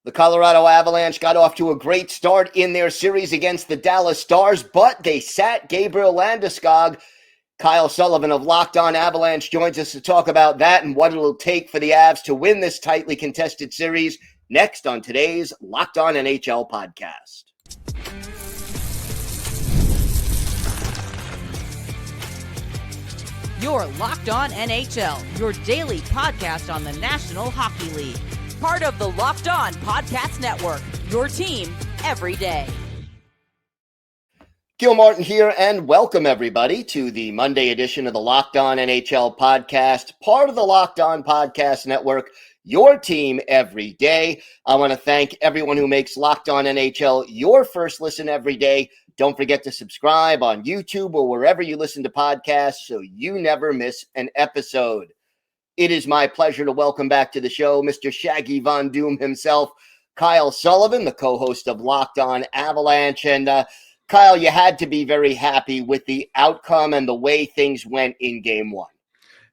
The Colorado Avalanche got off to a great start in their series against the Dallas Stars, but they sat Gabriel Landeskog. Kyle Sullivan of Locked On Avalanche joins us to talk about that and what it'll take for the Avs to win this tightly contested series next on today's Locked On NHL podcast. You're Locked On NHL, your daily podcast on the National Hockey League. Part of the Locked On Podcast Network, your team every day. Gil Martin here, and welcome everybody to the Monday edition of the Locked On NHL podcast, part of the Locked On Podcast Network, your team every day. I want to thank everyone who makes Locked On NHL your first listen every day. Don't forget to subscribe on YouTube or wherever you listen to podcasts so you never miss an episode. It is my pleasure to welcome back to the show Mr. Shaggy Von Doom himself, Kyle Sullivan, the co-host of Locked On Avalanche. And Kyle, you had to be very happy with the outcome and the way things went in Game 1.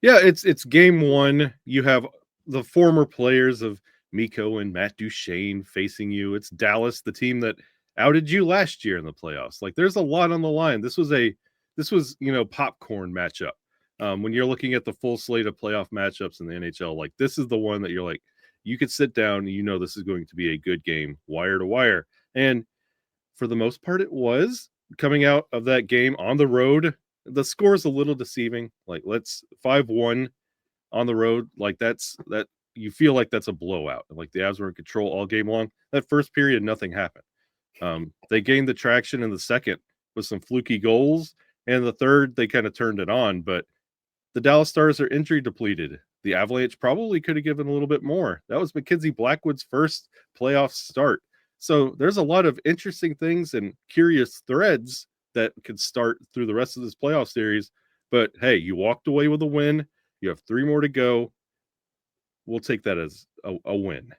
Yeah, it's Game 1. You have the former players of Mikko and Matt Duchene facing you. It's Dallas, the team that outed you last year in the playoffs. Like, there's a lot on the line. This was popcorn matchup. When you're looking at the full slate of playoff matchups in the NHL, like, this is the one that you're like, you could sit down and this is going to be a good game, wire to wire. And for the most part, it was. Coming out of that game on the road, the score is a little deceiving. Like, let's 5-1 on the road. Like, that you feel like that's a blowout. Like, the Avs were in control all game long. That first period, nothing happened. They gained the traction in the second with some fluky goals. And the third, they kind of turned it on. But the Dallas Stars are injury depleted. The Avalanche probably could have given a little bit more. That was Mackenzie Blackwood's first playoff start. So there's a lot of interesting things and curious threads that could start through the rest of this playoff series. But hey, you walked away with a win. You have 3 more to go. We'll take that as a win.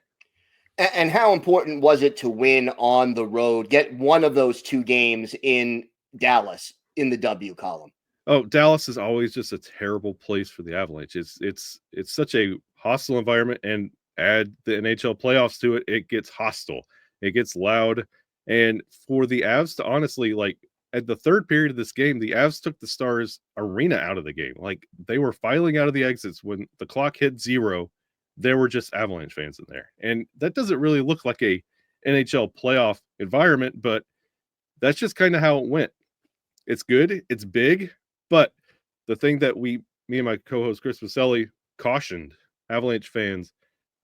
And how important was it to win on the road, get one of those 2 games in Dallas in the W column? Oh, Dallas is always just a terrible place for the Avalanche. It's such a hostile environment, and add the NHL playoffs to it, it gets hostile. It gets loud. And for the Avs to honestly, like, at the third period of this game, the Avs took the Stars arena out of the game. Like, they were filing out of the exits. When the clock hit 0, there were just Avalanche fans in there. And that doesn't really look like a NHL playoff environment, but that's just kind of how it went. It's good. It's big. But the thing that me and my co-host Chris Vaselli cautioned Avalanche fans,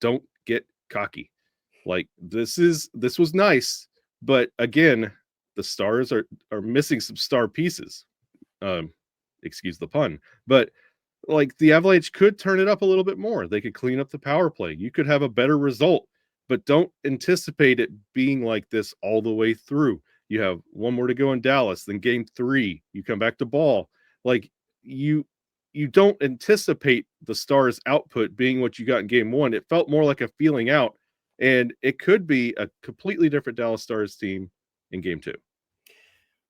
don't get cocky. Like, this was nice, but again, the Stars are missing some star pieces. Excuse the pun, but like, the Avalanche could turn it up a little bit more. They could clean up the power play. You could have a better result, but don't anticipate it being like this all the way through. You have 1 more to go in Dallas, then Game 3, you come back to Ball. Like, you don't anticipate the Stars' output being what you got in Game 1. It felt more like a feeling out, and it could be a completely different Dallas Stars team in Game 2.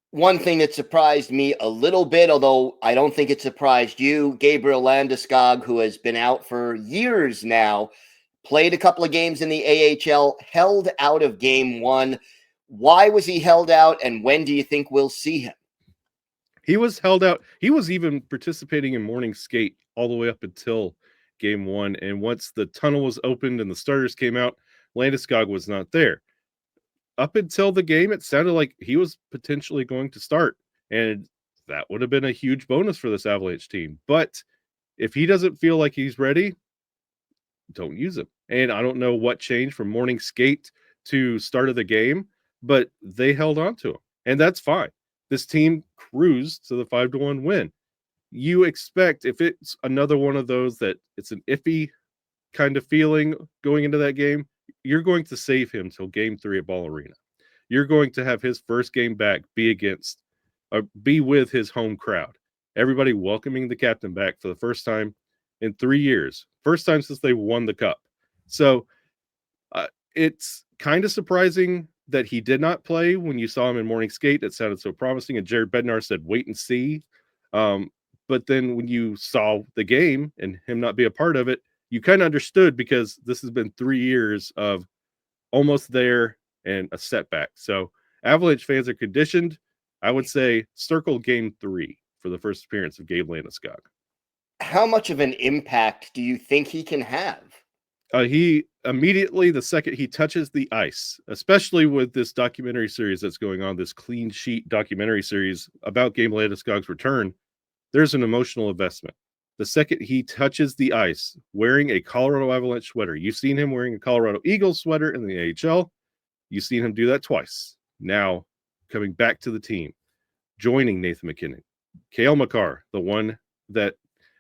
One thing that surprised me a little bit, although I don't think it surprised you, Gabriel Landeskog, who has been out for years now, played a couple of games in the AHL, held out of Game 1. Why was he held out, and when do you think we'll see him? He was held out. He was even participating in morning skate all the way up until Game 1. And once the tunnel was opened and the starters came out, Landeskog was not there. Up until the game, it sounded like he was potentially going to start. And that would have been a huge bonus for this Avalanche team. But if he doesn't feel like he's ready, don't use him. And I don't know what changed from morning skate to start of the game, but they held on to him. And that's fine. This team cruised to the 5-1 win. You expect, if it's another one of those that it's an iffy kind of feeling going into that game, you're going to save him till Game 3 at Ball Arena. You're going to have his first game back be with his home crowd. Everybody welcoming the captain back for the first time in 3 years. First time since they won the cup. So it's kind of surprising that he did not play when you saw him in morning skate. It sounded so promising. And Jared Bednar said, wait and see. But then when you saw the game and him not be a part of it, you kind of understood, because this has been 3 years of almost there and a setback. So Avalanche fans are conditioned. I would say circle game 3 for the first appearance of Gabriel Landeskog. How much of an impact do you think he can have? He immediately, the second he touches the ice, especially with this documentary series that's going on, this clean sheet documentary series about Gabriel Landeskog's return, there's an emotional investment. The second he touches the ice wearing a Colorado Avalanche sweater, you've seen him wearing a Colorado Eagles sweater in the AHL. You've seen him do that twice. Now, coming back to the team, joining Nathan MacKinnon, Cale Makar, the one that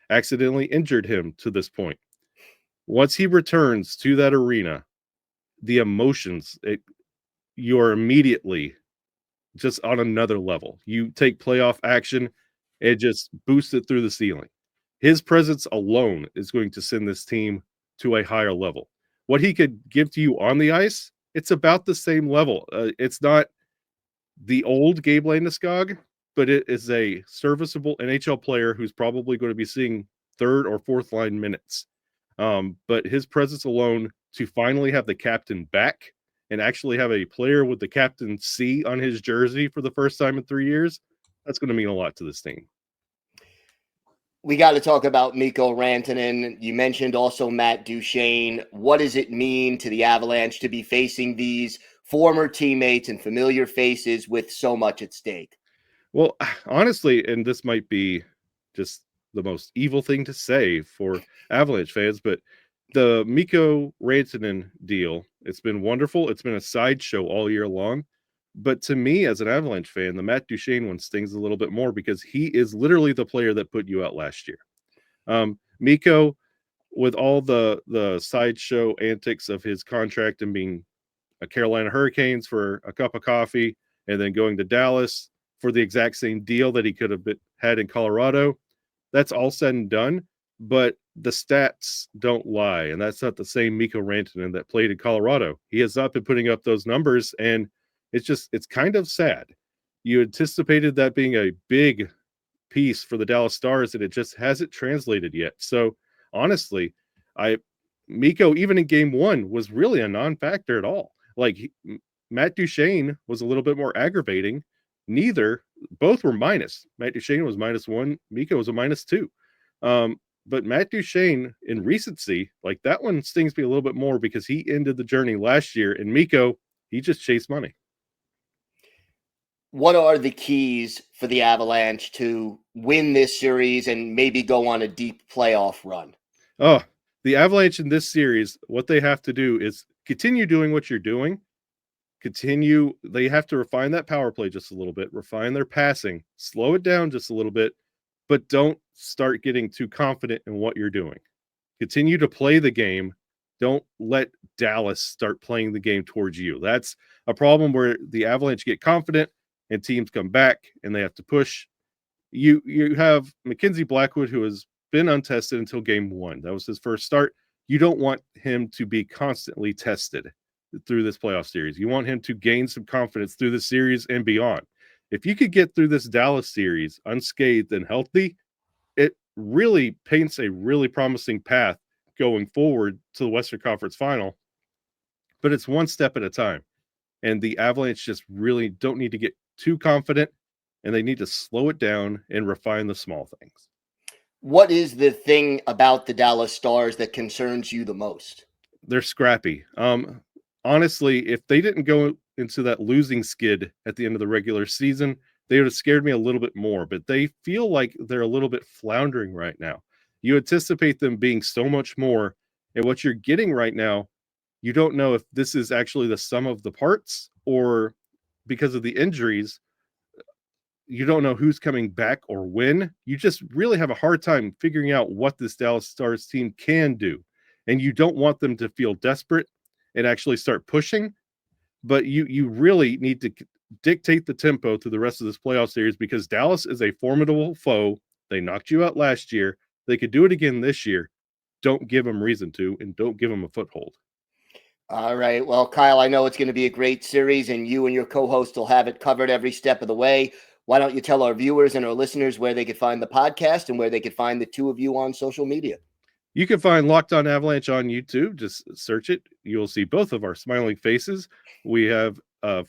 accidentally injured him to this point. Once he returns to that arena, the emotions, you're immediately just on another level. You take playoff action, it just boosts it through the ceiling. His presence alone is going to send this team to a higher level. What he could give to you on the ice, it's about the same level. It's not the old Gabe Landeskog, but it is a serviceable NHL player who's probably going to be seeing third or fourth line minutes. But his presence alone, to finally have the captain back and actually have a player with the captain C on his jersey for the first time in 3 years, that's going to mean a lot to this team. We got to talk about Mikko Rantanen. You mentioned also Matt Duchene. What does it mean to the Avalanche to be facing these former teammates and familiar faces with so much at stake? Well, honestly, and this might be just the most evil thing to say for Avalanche fans, but the Mikko Rantanen deal, it's been wonderful. It's been a sideshow all year long. But to me, as an Avalanche fan, the Matt Duchene one stings a little bit more because he is literally the player that put you out last year. Mikko, with all the sideshow antics of his contract and being a Carolina Hurricanes for a cup of coffee and then going to Dallas for the exact same deal that he could have had in Colorado, that's all said and done. But the stats don't lie, and that's not the same Mikko Rantanen that played in Colorado. He has not been putting up those numbers, and it's kind of sad. You anticipated that being a big piece for the Dallas Stars, and it just hasn't translated yet. So honestly, Mikko, even in game 1, was really a non-factor at all. Like, Matt Duchene was a little bit more aggravating. Both were minus. Matt Duchene was -1. Mikko was a -2. But Matt Duchene in recency, like, that one stings me a little bit more because he ended the journey last year, and Mikko, he just chased money. What are the keys for the Avalanche to win this series and maybe go on a deep playoff run? Oh, the Avalanche in this series, what they have to do is continue doing what you're doing. They have to refine that power play just a little bit, refine their passing, slow it down just a little bit, but don't start getting too confident in what you're doing. Continue to play the game. Don't let Dallas start playing the game towards you. That's a problem where the Avalanche get confident and teams come back and they have to push. You have Mackenzie Blackwood, who has been untested until game 1. That was his first start. You don't want him to be constantly tested through this playoff series. You want him to gain some confidence through the series and beyond. If you could get through this Dallas series unscathed and healthy, it really paints a really promising path going forward to the Western Conference Final. But it's one step at a time. And the Avalanche just really don't need to get too confident, and they need to slow it down and refine the small things. What is the thing about the Dallas Stars that concerns you the most? They're scrappy. Honestly, if they didn't go into that losing skid at the end of the regular season, they would have scared me a little bit more, but they feel like they're a little bit floundering right now. You anticipate them being so much more, and what you're getting right now, you don't know if this is actually the sum of the parts, or because of the injuries, you don't know who's coming back or when. You just really have a hard time figuring out what this Dallas Stars team can do. And you don't want them to feel desperate and actually start pushing, but you really need to dictate the tempo through the rest of this playoff series, because Dallas is a formidable foe. They knocked you out last year. They could do it again this year. Don't give them reason to, and don't give them a foothold. All right. Well, Kyle, I know it's going to be a great series, and you and your co-host will have it covered every step of the way. Why don't you tell our viewers and our listeners where they could find the podcast and where they could find the two of you on social media? You can find Locked On Avalanche on YouTube. Just search it. You'll see both of our smiling faces. We have 5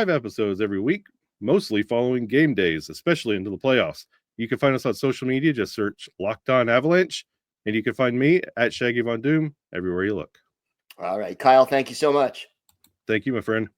episodes every week, mostly following game days, especially into the playoffs. You can find us on social media. Just search Locked On Avalanche. And you can find me at Shaggy Von Doom everywhere you look. All right, Kyle, thank you so much. Thank you, my friend.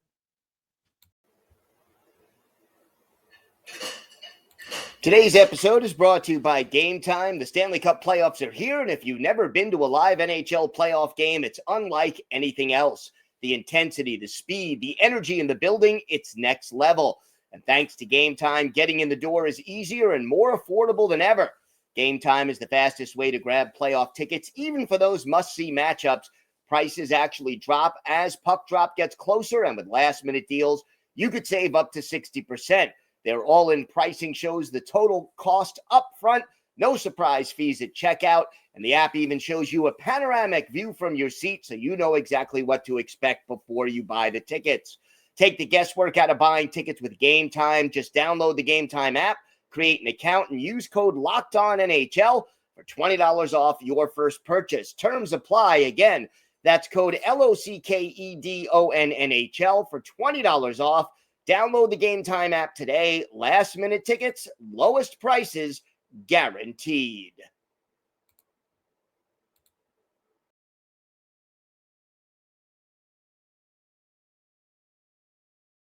Today's episode is brought to you by Game Time. The Stanley Cup playoffs are here, and if you've never been to a live NHL playoff game, it's unlike anything else. The intensity, the speed, the energy in the building, it's next level. And thanks to Game Time, getting in the door is easier and more affordable than ever. Game Time is the fastest way to grab playoff tickets, even for those must-see matchups. Prices actually drop as puck drop gets closer, and with last-minute deals, you could save up to 60%. Their all-in pricing shows the total cost up front, no surprise fees at checkout, and the app even shows you a panoramic view from your seat so you know exactly what to expect before you buy the tickets. Take the guesswork out of buying tickets with Game Time. Just download the Game Time app, create an account, and use code LOCKEDONNHL for $20 off your first purchase. Terms apply. Again, that's code LOCKEDONNHL for $20 off. Download the Game Time app today. Last minute tickets, lowest prices guaranteed.